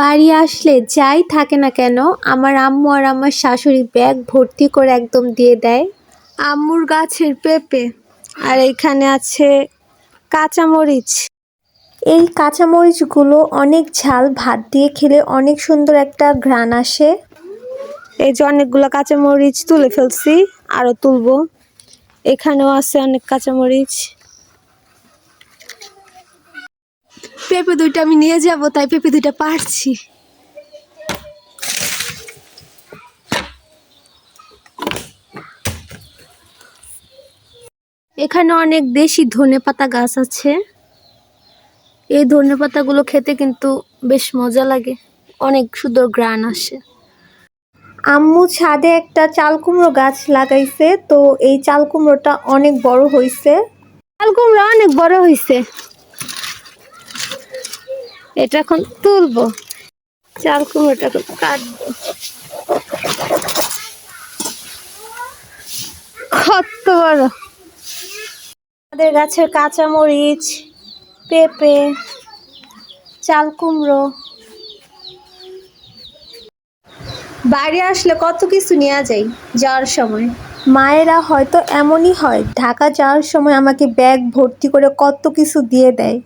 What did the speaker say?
বাড়ি আসলে যাই থাকে না কেন আমার আম্মু আর আমার শাশুড়ি ব্যাগ ভর্তি করে একদম দিয়ে দেয়। আম্মুর গাছের পেঁপে আর এখানে আছে কাঁচামরিচ। এই কাঁচামরিচগুলো অনেক ঝাল, ভাত দিয়ে খেলে অনেক সুন্দর একটা ঘ্রাণ আসে। এই যে অনেকগুলো কাঁচামরিচ তুলে ফেলছি, আরো তুলবো। এখানেও আছে অনেক কাঁচামরিচ। পেঁপে দুইটা আমি নিয়ে যাব, তাই পেঁপে দুইটা পারছি। এখানে অনেক দেশি ধনেপাতা গাছ আছে। এই ধনেপাতাগুলো খেতে কিন্তু বেশ মজা লাগে, অনেক সুন্দর ঘ্রাণ আসে। আম্মু ছাদে একটা চাল কুমড়ো গাছ লাগাইছে, তো এই চাল কুমড়োটা অনেক বড় হয়েছে। চাল কুমড়ো অনেক বড় হয়েছে, এটা এখন তুলবো। চাল কুমড়োটা কাটবো। কত বড়! আমাদের গাছের কাঁচামরিচ, পেঁপে, চাল কুমড়ো। বাড়ি আসলে কত কিছু নিয়ে যাই যাওয়ার সময়। মায়েরা হয়তো এমনই হয়, ঢাকা যাওয়ার সময় আমাকে ব্যাগ ভর্তি করে কত কিছু দিয়ে দেয়।